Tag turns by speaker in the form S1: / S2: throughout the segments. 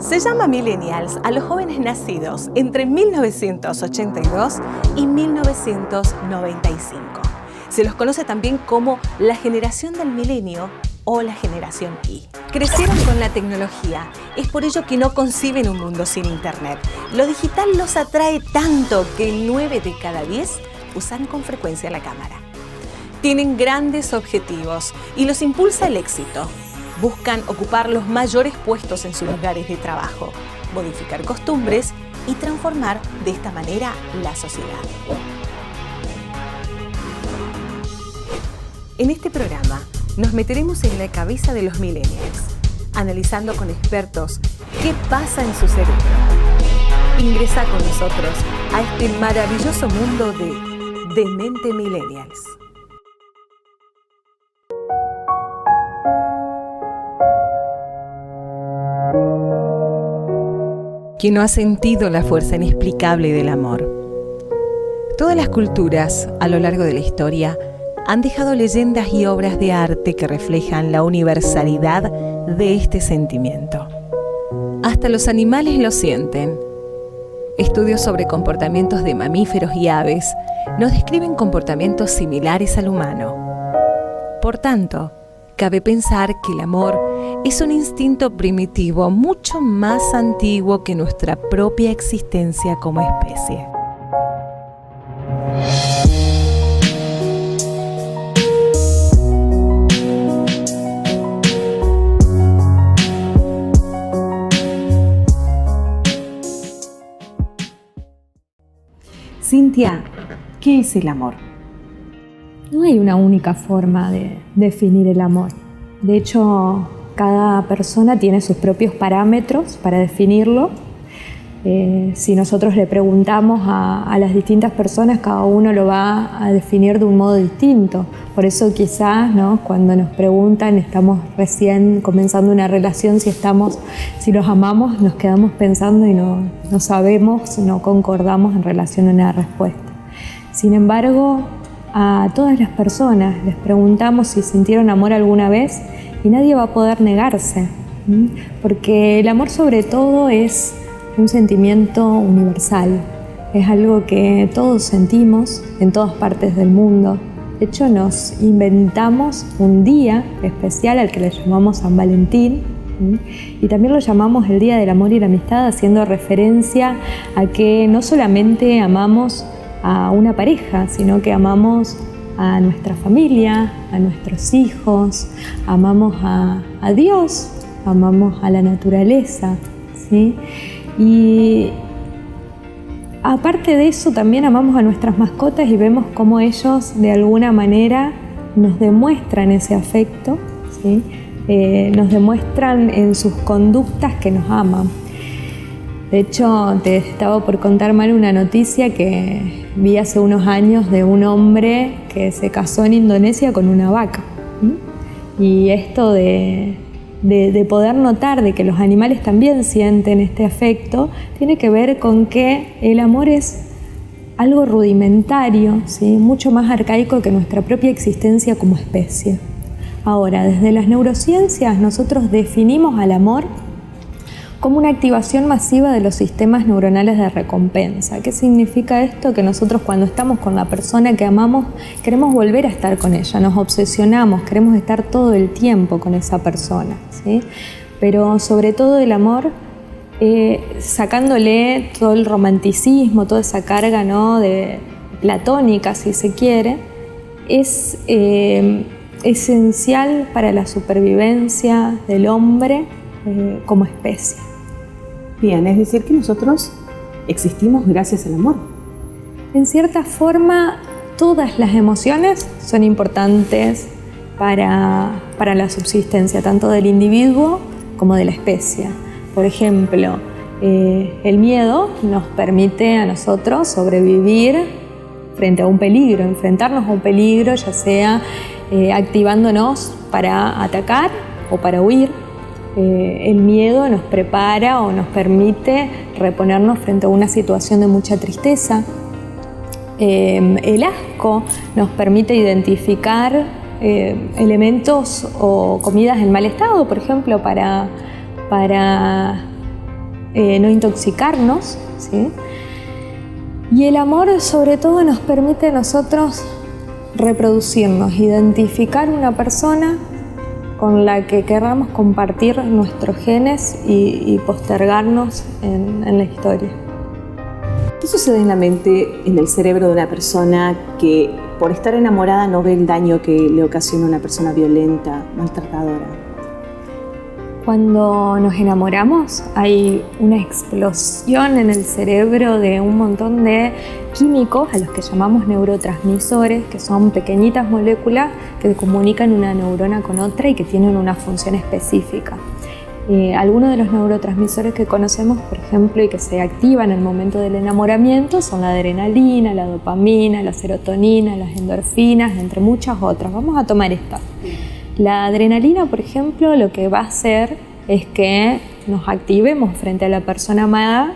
S1: Se llama millennials a los jóvenes nacidos entre 1982 y 1995. Se los conoce también como la generación del milenio o la generación Y. Crecieron con la tecnología, es por ello que no conciben un mundo sin internet. Lo digital los atrae tanto que 9 de cada 10 usan con frecuencia la cámara. Tienen grandes objetivos y los impulsa el éxito. Buscan ocupar los mayores puestos en sus lugares de trabajo, modificar costumbres y transformar de esta manera la sociedad. En este programa nos meteremos en la cabeza de los millennials, analizando con expertos qué pasa en su cerebro. Ingresa con nosotros a este maravilloso mundo de Mente Millennials. ¿Quién no ha sentido la fuerza inexplicable del amor? Todas las culturas a lo largo de la historia han dejado leyendas y obras de arte que reflejan la universalidad de este sentimiento. Hasta los animales lo sienten. Estudios sobre comportamientos de mamíferos y aves nos describen comportamientos similares al humano. Por tanto, cabe pensar que el amor es un instinto primitivo mucho más antiguo que nuestra propia existencia como especie. Cintia, ¿qué es el amor?
S2: No hay una única forma de definir el amor. De hecho, cada persona tiene sus propios parámetros para definirlo. Si nosotros le preguntamos a las distintas personas, cada uno lo va a definir de un modo distinto. Por eso quizás, ¿no?, cuando nos preguntan, estamos recién comenzando una relación, si los amamos, nos quedamos pensando y no sabemos, no concordamos en relación a una respuesta. Sin embargo, a todas las personas les preguntamos si sintieron amor alguna vez y nadie va a poder negarse, porque el amor sobre todo es un sentimiento universal, es algo que todos sentimos en todas partes del mundo. De hecho, nos inventamos un día especial al que le llamamos San Valentín, y también lo llamamos el Día del Amor y la Amistad, haciendo referencia a que no solamente amamos a una pareja, sino que amamos a nuestra familia, a nuestros hijos, amamos a Dios, amamos a la naturaleza, ¿sí? Y aparte de eso, también amamos a nuestras mascotas y vemos cómo ellos de alguna manera nos demuestran ese afecto, ¿sí? Nos demuestran en sus conductas que nos aman. De hecho, te estaba por contar, Maru, una noticia que vi hace unos años de un hombre que se casó en Indonesia con una vaca. Y esto de poder notar de que los animales también sienten este afecto, tiene que ver con que el amor es algo rudimentario, ¿sí?, mucho más arcaico que nuestra propia existencia como especie. Ahora, desde las neurociencias nosotros definimos al amor como una activación masiva de los sistemas neuronales de recompensa. ¿Qué significa esto? Que nosotros, cuando estamos con la persona que amamos, queremos volver a estar con ella, nos obsesionamos, queremos estar todo el tiempo con esa persona, ¿sí? Pero sobre todo el amor, sacándole todo el romanticismo, toda esa carga, ¿no?, de platónica, si se quiere, es esencial para la supervivencia del hombre como especie.
S1: Bien, es decir que nosotros existimos gracias al amor.
S2: En cierta forma, todas las emociones son importantes para la subsistencia, tanto del individuo como de la especie. Por ejemplo, el miedo nos permite a nosotros sobrevivir frente a un peligro, enfrentarnos a un peligro, ya sea activándonos para atacar o para huir. El miedo nos prepara o nos permite reponernos frente a una situación de mucha tristeza. El asco nos permite identificar elementos o comidas en mal estado, por ejemplo, para no intoxicarnos, ¿sí? Y el amor sobre todo nos permite a nosotros reproducirnos, identificar una persona con la que queramos compartir nuestros genes y postergarnos en la historia.
S1: ¿Qué sucede en la mente, en el cerebro de una persona que por estar enamorada no ve el daño que le ocasiona una persona violenta, maltratadora?
S2: Cuando nos enamoramos hay una explosión en el cerebro de un montón de químicos a los que llamamos neurotransmisores, que son pequeñitas moléculas que comunican una neurona con otra y que tienen una función específica. Algunos de los neurotransmisores que conocemos, por ejemplo, y que se activan en el momento del enamoramiento son la adrenalina, la dopamina, la serotonina, las endorfinas, entre muchas otras. Vamos a tomar esta. La adrenalina, por ejemplo, lo que va a hacer es que nos activemos frente a la persona amada,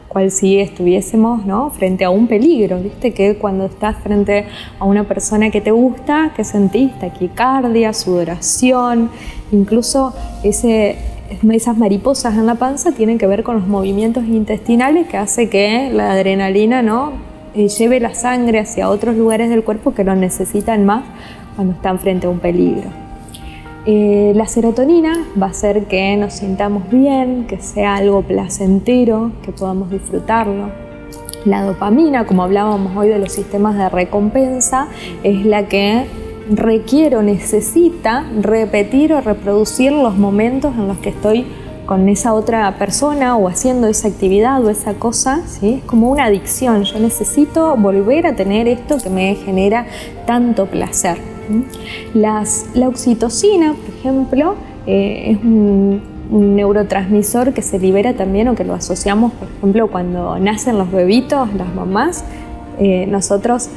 S2: cual si estuviésemos, ¿no?, frente a un peligro. ¿Viste que cuando estás frente a una persona que te gusta, ¿qué sentís? Taquicardia, sudoración, incluso esas mariposas en la panza tienen que ver con los movimientos intestinales que hace que la adrenalina, ¿no?, lleve la sangre hacia otros lugares del cuerpo que lo necesitan más cuando están frente a un peligro. La serotonina va a hacer que nos sintamos bien, que sea algo placentero, que podamos disfrutarlo. La dopamina, como hablábamos hoy de los sistemas de recompensa, es la que requiere o necesita repetir o reproducir los momentos en los que estoy con esa otra persona o haciendo esa actividad o esa cosa, ¿sí? Es como una adicción. Yo necesito volver a tener esto que me genera tanto placer. La oxitocina, por ejemplo, es un neurotransmisor que se libera también o que lo asociamos, por ejemplo, cuando nacen los bebitos, las mamás, nosotros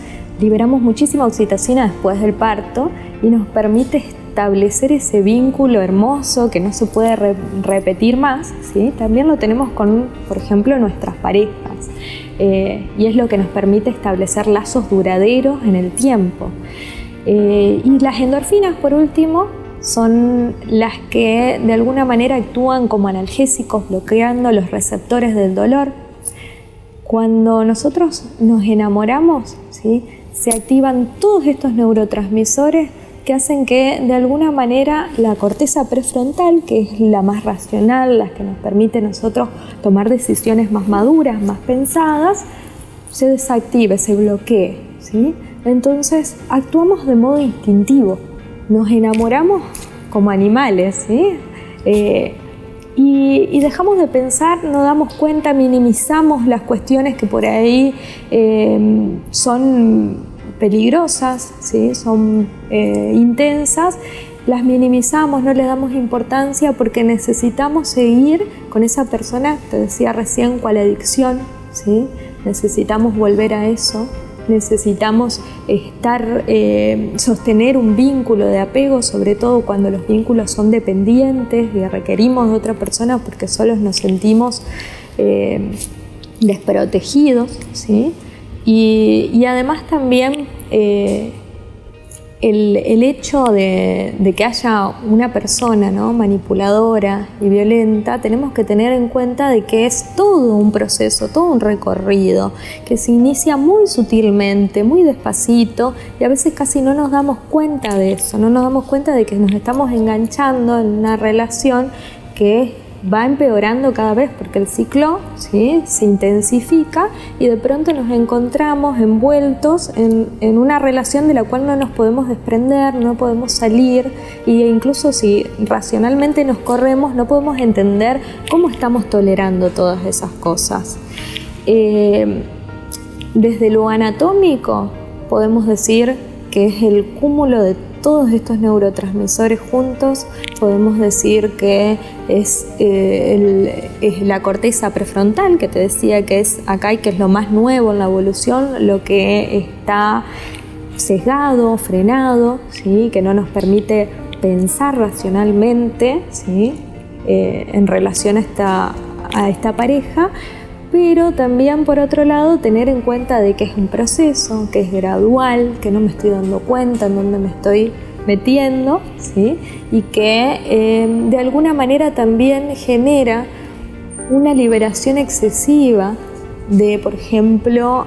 S2: liberamos muchísima oxitocina después del parto y nos permite establecer ese vínculo hermoso que no se puede repetir más, ¿sí? También lo tenemos con, por ejemplo, nuestras parejas y es lo que nos permite establecer lazos duraderos en el tiempo. Y las endorfinas, por último, son las que de alguna manera actúan como analgésicos, bloqueando los receptores del dolor. Cuando nosotros nos enamoramos, ¿sí?, se activan todos estos neurotransmisores que hacen que de alguna manera la corteza prefrontal, que es la más racional, la que nos permite a nosotros tomar decisiones más maduras, más pensadas, se desactive, se bloquee, ¿sí? Entonces actuamos de modo instintivo, nos enamoramos como animales, ¿sí? Y dejamos de pensar, no damos cuenta, minimizamos las cuestiones que por ahí son peligrosas, ¿sí?, son intensas, las minimizamos, no le damos importancia porque necesitamos seguir con esa persona, te decía recién, cual adicción, ¿sí? Necesitamos volver a eso. Necesitamos sostener un vínculo de apego, sobre todo cuando los vínculos son dependientes y requerimos de otra persona porque solos nos sentimos desprotegidos, ¿sí? Y además también el hecho de que haya una persona, ¿no?, manipuladora y violenta, tenemos que tener en cuenta de que es todo un proceso, todo un recorrido, que se inicia muy sutilmente, muy despacito, y a veces casi no nos damos cuenta de eso, no nos damos cuenta de que nos estamos enganchando en una relación que va empeorando cada vez porque el ciclo, ¿sí?, se intensifica y de pronto nos encontramos envueltos en una relación de la cual no nos podemos desprender, no podemos salir, e incluso si racionalmente nos corremos no podemos entender cómo estamos tolerando todas esas cosas. Desde lo anatómico podemos decir que es el cúmulo de todos estos neurotransmisores juntos. Podemos decir que es la corteza prefrontal, que te decía que es acá y que es lo más nuevo en la evolución, lo que está sesgado, frenado, ¿sí?, que no nos permite pensar racionalmente, ¿sí?, en relación a esta pareja. Pero también, por otro lado, tener en cuenta de que es un proceso, que es gradual, que no me estoy dando cuenta en dónde me estoy metiendo, ¿sí?, y que de alguna manera también genera una liberación excesiva de, por ejemplo,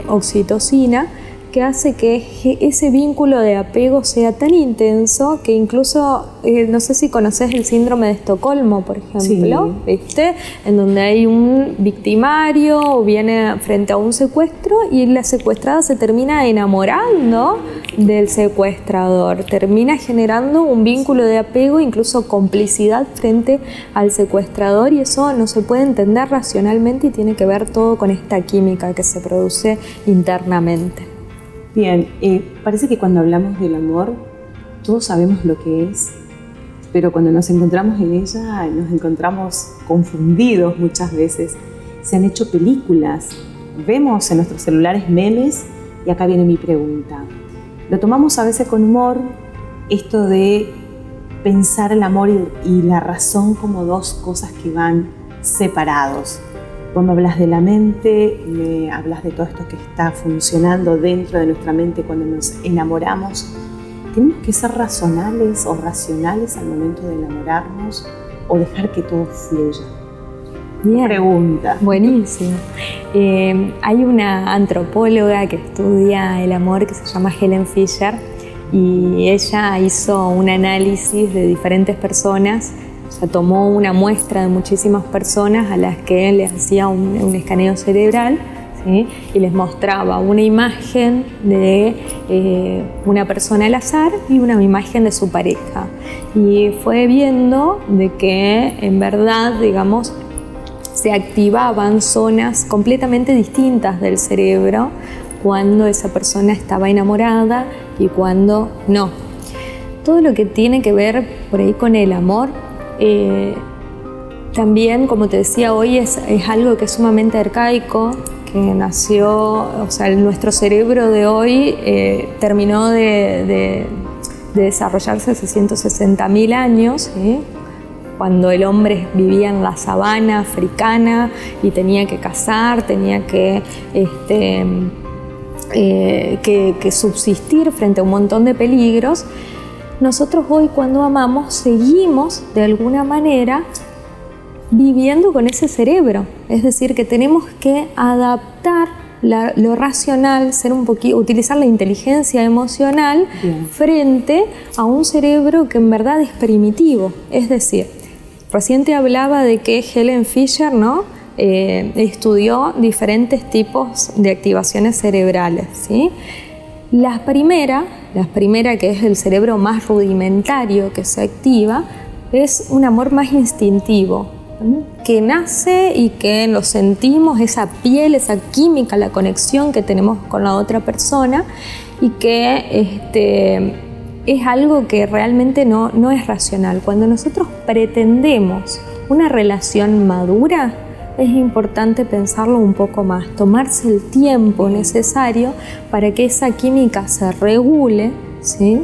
S2: oxitocina, que hace que ese vínculo de apego sea tan intenso que incluso, no sé si conoces el síndrome de Estocolmo, por ejemplo, sí. ¿Viste? En donde hay un victimario o viene frente a un secuestro y la secuestrada se termina enamorando del secuestrador, termina generando un vínculo de apego, incluso complicidad frente al secuestrador, y eso no se puede entender racionalmente y tiene que ver todo con esta química que se produce internamente.
S1: Bien, parece que cuando hablamos del amor, todos sabemos lo que es, pero cuando nos encontramos en ella, nos encontramos confundidos muchas veces. Se han hecho películas, vemos en nuestros celulares memes, y acá viene mi pregunta. Lo tomamos a veces con humor, esto de pensar el amor y la razón como dos cosas que van separados. Vos me hablas de la mente, me hablas de todo esto que está funcionando dentro de nuestra mente cuando nos enamoramos. ¿Tenemos que ser racionales o racionales al momento de enamorarnos o dejar que todo fluya?
S2: Bien.
S1: Pregunta.
S2: Buenísimo. Hay una antropóloga que estudia el amor que se llama Helen Fisher, y ella hizo un análisis de diferentes personas. O sea, tomó una muestra de muchísimas personas a las que les hacía un escaneo cerebral, ¿sí? Y les mostraba una imagen de una persona al azar y una imagen de su pareja. Y fue viendo de que en verdad, digamos, se activaban zonas completamente distintas del cerebro cuando esa persona estaba enamorada y cuando no. Todo lo que tiene que ver por ahí con el amor, también, como te decía hoy, es algo que es sumamente arcaico, que nació, o sea, nuestro cerebro de hoy terminó de desarrollarse hace 160.000 años, ¿sí? Cuando el hombre vivía en la sabana africana y tenía que cazar, tenía que subsistir frente a un montón de peligros. Nosotros hoy, cuando amamos, seguimos de alguna manera viviendo con ese cerebro. Es decir, que tenemos que adaptar lo racional, utilizar la inteligencia emocional. Bien. Frente a un cerebro que en verdad es primitivo. Es decir, recién te hablaba de que Helen Fisher, ¿no?, estudió diferentes tipos de activaciones cerebrales, ¿sí? La primera, que es el cerebro más rudimentario que se activa, es un amor más instintivo, que nace y que lo sentimos, esa piel, esa química, la conexión que tenemos con la otra persona, y que es algo que realmente no es racional. Cuando nosotros pretendemos una relación madura, es importante pensarlo un poco más, tomarse el tiempo necesario para que esa química se regule, ¿sí?,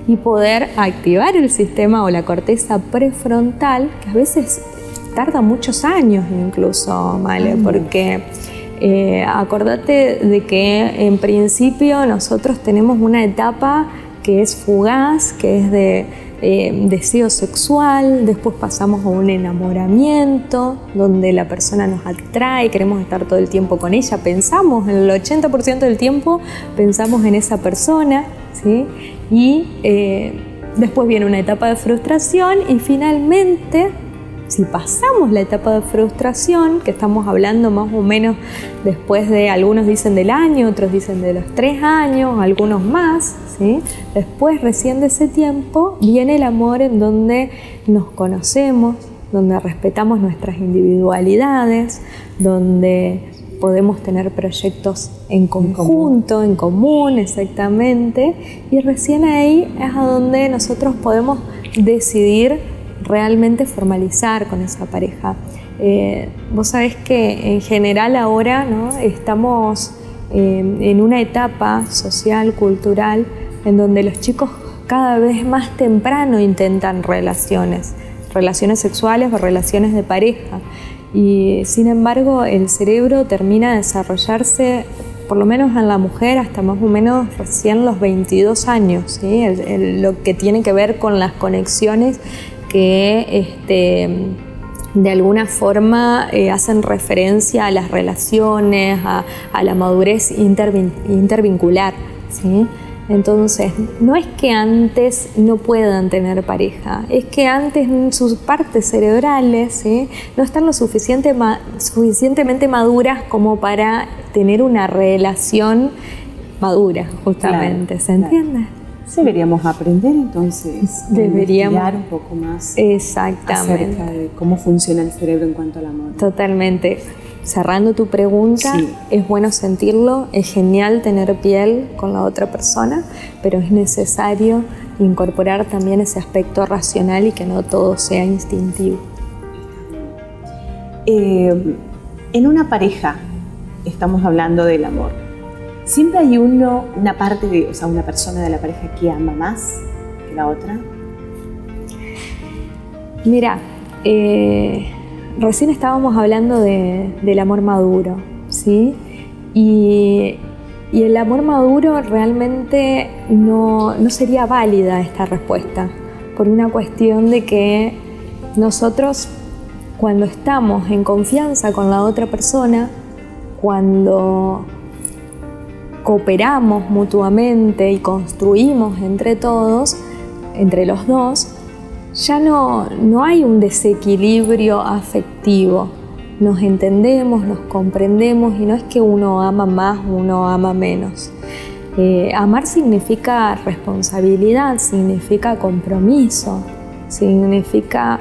S2: y poder activar el sistema o la corteza prefrontal, que a veces tarda muchos años incluso, ¿vale? Porque acordate de que en principio nosotros tenemos una etapa que es fugaz, que es de deseo sexual, después pasamos a un enamoramiento, donde la persona nos atrae, queremos estar todo el tiempo con ella, pensamos, el 80% del tiempo pensamos en esa persona, ¿sí? Y después viene una etapa de frustración y finalmente, si pasamos la etapa de frustración, que estamos hablando más o menos después de, algunos dicen del año, otros dicen de los 3 años, algunos más, ¿sí? Después, recién de ese tiempo, viene el amor en donde nos conocemos, donde respetamos nuestras individualidades, donde podemos tener proyectos en conjunto, en común, exactamente, y recién ahí es a donde nosotros podemos decidir realmente formalizar con esa pareja. Vos sabés que en general ahora, ¿no?, estamos en una etapa social, cultural, en donde los chicos cada vez más temprano intentan relaciones sexuales o relaciones de pareja, y sin embargo el cerebro termina de desarrollarse, por lo menos en la mujer, hasta más o menos recién los 22 años, ¿sí? Lo que tiene que ver con las conexiones que de alguna forma hacen referencia a las relaciones, a la madurez intervincular, ¿sí? Entonces, no es que antes no puedan tener pareja, es que antes sus partes cerebrales, ¿sí?, no están lo suficientemente maduras como para tener una relación madura, justamente.
S3: Claro,
S2: ¿Se entiende?
S3: Claro. Deberíamos aprender entonces a investigar un poco más acerca de cómo funciona el cerebro en cuanto al amor.
S2: Totalmente. Cerrando tu pregunta, sí, es bueno sentirlo, es genial tener piel con la otra persona, pero es necesario incorporar también ese aspecto racional y que no todo sea instintivo.
S3: En una pareja, estamos hablando del amor, ¿siempre hay una persona de la pareja que ama más que la otra?
S2: Mira, recién estábamos hablando del amor maduro, ¿sí? Y el amor maduro realmente no sería válida esta respuesta, por una cuestión de que nosotros, cuando estamos en confianza con la otra persona, cuando cooperamos mutuamente y construimos entre todos, entre los dos, ya no hay un desequilibrio afectivo. Nos entendemos, nos comprendemos y no es que uno ama más, uno ama menos. Amar significa responsabilidad, significa compromiso, significa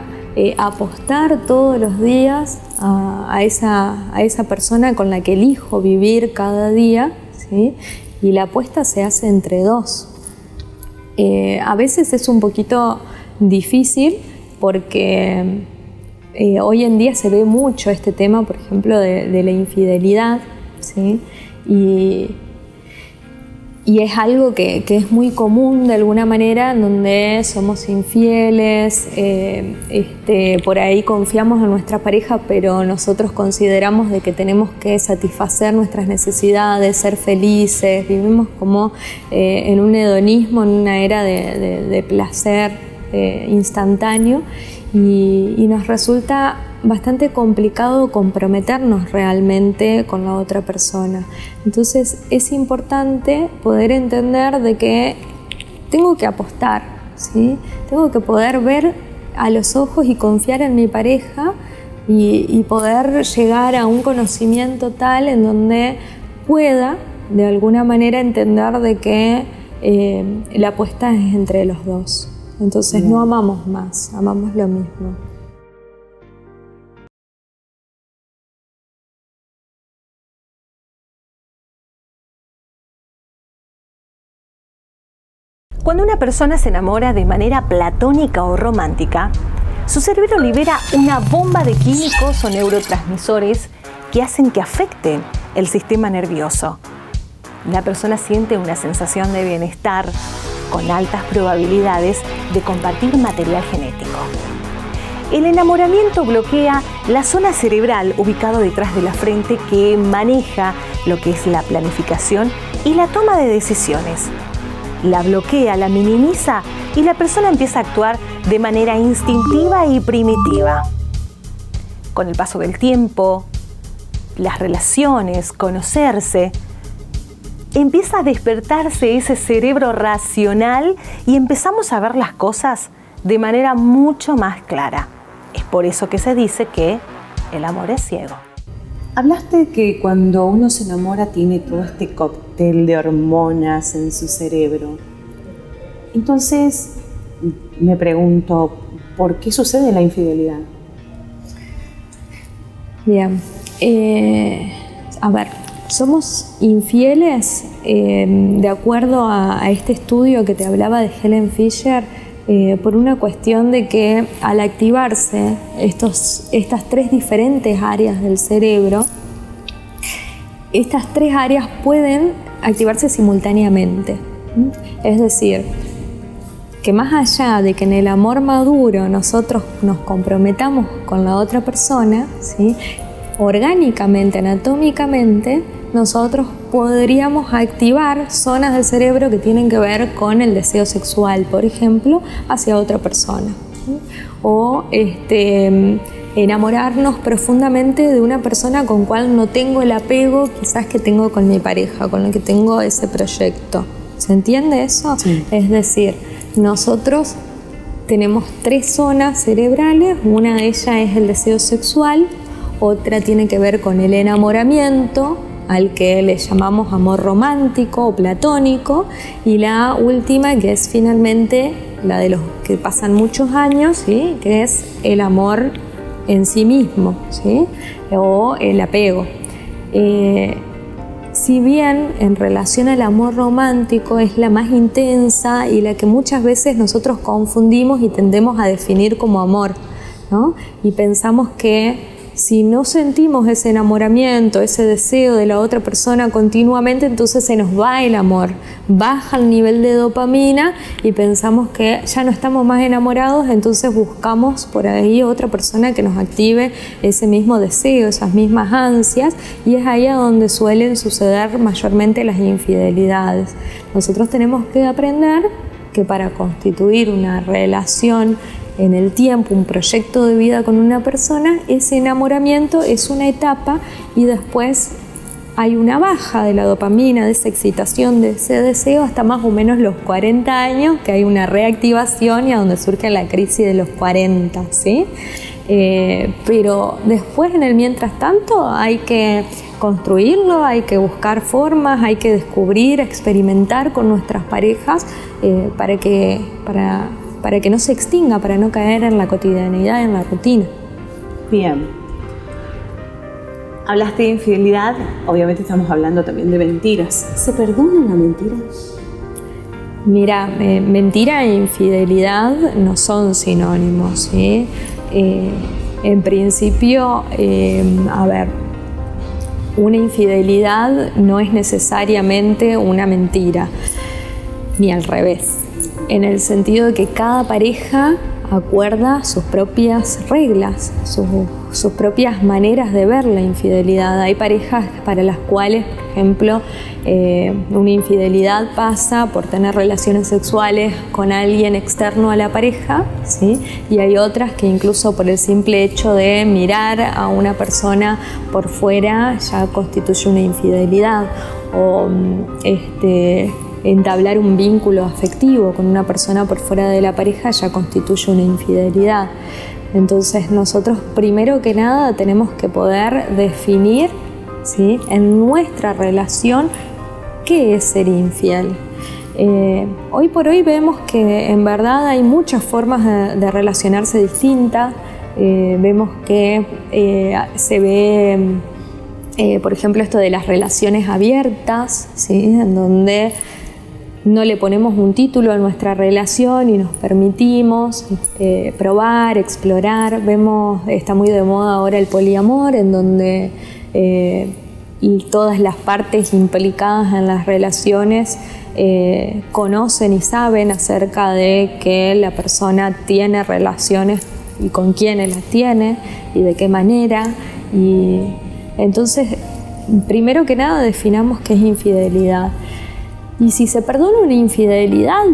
S2: apostar todos los días a esa persona con la que elijo vivir cada día, ¿sí? Y la apuesta se hace entre dos. A veces es un poquito difícil porque hoy en día se ve mucho este tema, por ejemplo, de la infidelidad, ¿sí? Y es algo que es muy común de alguna manera, en donde somos infieles, por ahí confiamos en nuestra pareja, pero nosotros consideramos de que tenemos que satisfacer nuestras necesidades, ser felices, vivimos como en un hedonismo, en una era de placer instantáneo, y nos resulta bastante complicado comprometernos realmente con la otra persona. Entonces es importante poder entender de que tengo que apostar, ¿sí? Tengo que poder ver a los ojos y confiar en mi pareja y poder llegar a un conocimiento tal en donde pueda de alguna manera entender de que la apuesta es entre los dos. Entonces no amamos más, amamos lo mismo.
S1: Cuando una persona se enamora de manera platónica o romántica, su cerebro libera una bomba de químicos o neurotransmisores que hacen que afecten el sistema nervioso. La persona siente una sensación de bienestar con altas probabilidades de compartir material genético. El enamoramiento bloquea la zona cerebral ubicada detrás de la frente que maneja lo que es la planificación y la toma de decisiones. La bloquea, la minimiza y la persona empieza a actuar de manera instintiva y primitiva. Con el paso del tiempo, las relaciones, conocerse, empieza a despertarse ese cerebro racional y empezamos a ver las cosas de manera mucho más clara. Es por eso que se dice que el amor es ciego.
S3: Hablaste que cuando uno se enamora tiene todo este cóctel de hormonas en su cerebro. Entonces, me pregunto, ¿por qué sucede la infidelidad?
S2: Bien, a ver, somos infieles de acuerdo a este estudio que te hablaba de Helen Fisher, por una cuestión de que al activarse estas tres diferentes áreas del cerebro, estas tres áreas pueden activarse simultáneamente. Es decir, que más allá de que en el amor maduro nosotros nos comprometamos con la otra persona, ¿sí?, orgánicamente, anatómicamente, nosotros podríamos activar zonas del cerebro que tienen que ver con el deseo sexual, por ejemplo, hacia otra persona. O enamorarnos profundamente de una persona con cual no tengo el apego quizás que tengo con mi pareja, con el que tengo ese proyecto. ¿Se entiende eso?
S3: Sí.
S2: Es decir, nosotros tenemos 3 zonas cerebrales, una de ellas es el deseo sexual, otra tiene que ver con el enamoramiento, al que le llamamos amor romántico o platónico, y la última, que es finalmente la de los que pasan muchos años, ¿sí? Que es el amor en sí mismo, ¿sí? O el apego. Si bien en relación al amor romántico es la más intensa y la que muchas veces nosotros confundimos y tendemos a definir como amor, ¿no? Y pensamos que si no sentimos ese enamoramiento, ese deseo de la otra persona continuamente, entonces se nos va el amor, baja el nivel de dopamina y pensamos que ya no estamos más enamorados, entonces buscamos por ahí otra persona que nos active ese mismo deseo, esas mismas ansias, y es ahí a donde suelen suceder mayormente las infidelidades. Nosotros tenemos que aprender que para constituir una relación en el tiempo, un proyecto de vida con una persona, ese enamoramiento es una etapa y después hay una baja de la dopamina, de esa excitación, de ese deseo, hasta más o menos los 40 años, que hay una reactivación y a donde surge la crisis de los 40, ¿sí? Pero después, en el mientras tanto, hay que construirlo, hay que buscar formas, hay que descubrir, experimentar con nuestras parejas para que no se extinga, para no caer en la cotidianidad, en la rutina.
S3: Bien. Hablaste de infidelidad, obviamente estamos hablando también de mentiras. ¿Se perdonan las mentiras?
S2: Mira, mentira e infidelidad no son sinónimos, ¿sí? En principio, a ver, una infidelidad no es necesariamente una mentira, ni al revés. En el sentido de que cada pareja acuerda sus propias reglas, sus propias maneras de ver la infidelidad. Hay parejas para las cuales, por ejemplo, una infidelidad pasa por tener relaciones sexuales con alguien externo a la pareja, ¿sí? Y hay otras que incluso por el simple hecho de mirar a una persona por fuera ya constituye una infidelidad. O entablar un vínculo afectivo con una persona por fuera de la pareja ya constituye una infidelidad. Entonces nosotros primero que nada tenemos que poder definir, ¿sí?, en nuestra relación qué es ser infiel. Hoy por hoy vemos que en verdad hay muchas formas de relacionarse distintas. Vemos que se ve, por ejemplo, esto de las relaciones abiertas, ¿sí?, en donde no le ponemos un título a nuestra relación y nos permitimos probar, explorar. Está muy de moda ahora el poliamor, en donde todas las partes implicadas en las relaciones conocen y saben acerca de que la persona tiene relaciones y con quiénes las tiene y de qué manera. Y entonces, primero que nada, definamos qué es infidelidad. Y si se perdona una infidelidad,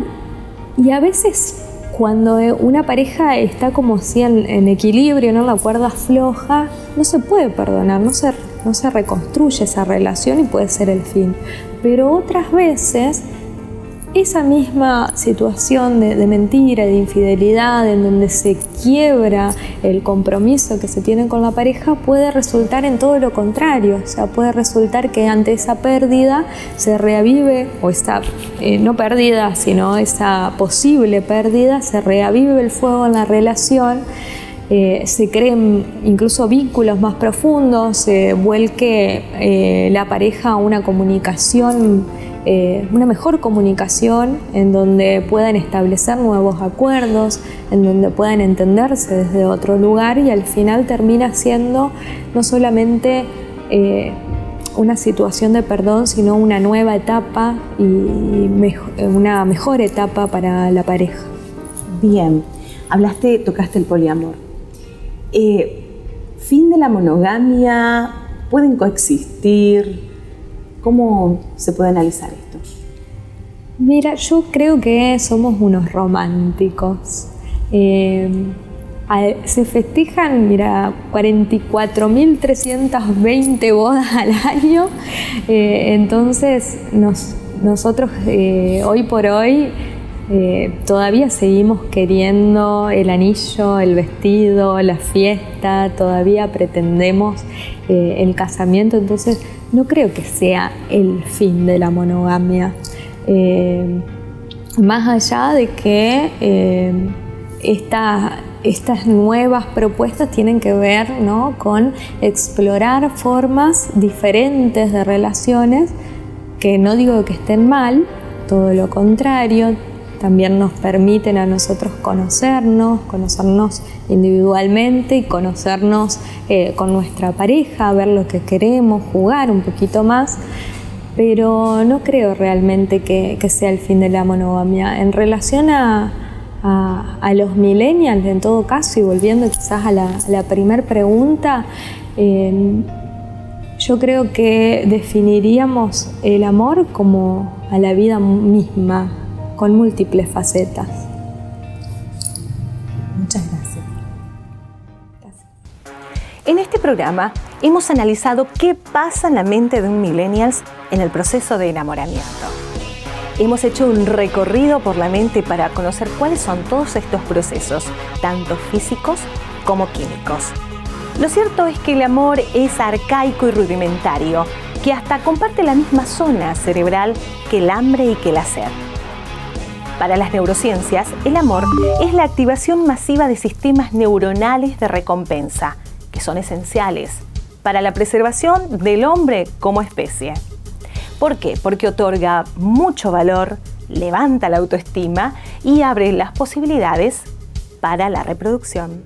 S2: y a veces cuando una pareja está como así en equilibrio, ¿no?, la cuerda floja, no se puede perdonar, no se reconstruye esa relación y puede ser el fin. Pero otras veces esa misma situación de mentira, de infidelidad, en donde se quiebra el compromiso que se tiene con la pareja, puede resultar en todo lo contrario. O sea, puede resultar que ante esa pérdida se reavive, o esa, no pérdida, sino esa posible pérdida, se reavive el fuego en la relación, se creen incluso vínculos más profundos, se vuelque la pareja a una comunicación, una mejor comunicación, en donde puedan establecer nuevos acuerdos, en donde puedan entenderse desde otro lugar, y al final termina siendo no solamente una situación de perdón, sino una nueva etapa y una mejor etapa para la pareja.
S3: Bien, tocaste el poliamor. Fin de la monogamia, ¿pueden coexistir? ¿Cómo se puede analizar esto?
S2: Mira, yo creo que somos unos románticos. Se festejan, mira, 44.320 bodas al año, entonces nosotros hoy por hoy todavía seguimos queriendo el anillo, el vestido, la fiesta, todavía pretendemos el casamiento, entonces no creo que sea el fin de la monogamia. Más allá de que estas nuevas propuestas tienen que ver, ¿no?, con explorar formas diferentes de relaciones, que no digo que estén mal, todo lo contrario, también nos permiten a nosotros conocernos individualmente y conocernos con nuestra pareja, ver lo que queremos, jugar un poquito más, pero no creo realmente que sea el fin de la monogamia. En relación a los millennials, en todo caso, y volviendo quizás a la primera pregunta, yo creo que definiríamos el amor como a la vida misma, con múltiples facetas.
S3: Muchas gracias.
S1: En este programa hemos analizado qué pasa en la mente de un millennial en el proceso de enamoramiento. Hemos hecho un recorrido por la mente para conocer cuáles son todos estos procesos, tanto físicos como químicos. Lo cierto es que el amor es arcaico y rudimentario, que hasta comparte la misma zona cerebral que el hambre y que la sed. Para las neurociencias, el amor es la activación masiva de sistemas neuronales de recompensa, que son esenciales para la preservación del hombre como especie. ¿Por qué? Porque otorga mucho valor, levanta la autoestima y abre las posibilidades para la reproducción.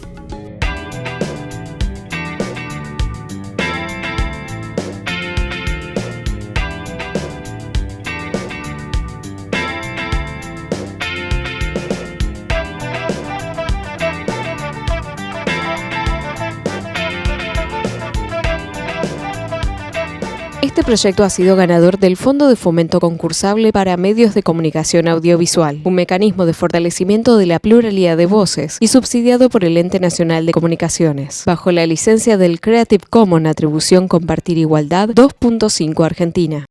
S4: Este proyecto ha sido ganador del Fondo de Fomento Concursable para Medios de Comunicación Audiovisual, un mecanismo de fortalecimiento de la pluralidad de voces y subsidiado por el Ente Nacional de Comunicaciones, bajo la licencia del Creative Commons Atribución Compartir Igualdad 2.5 Argentina.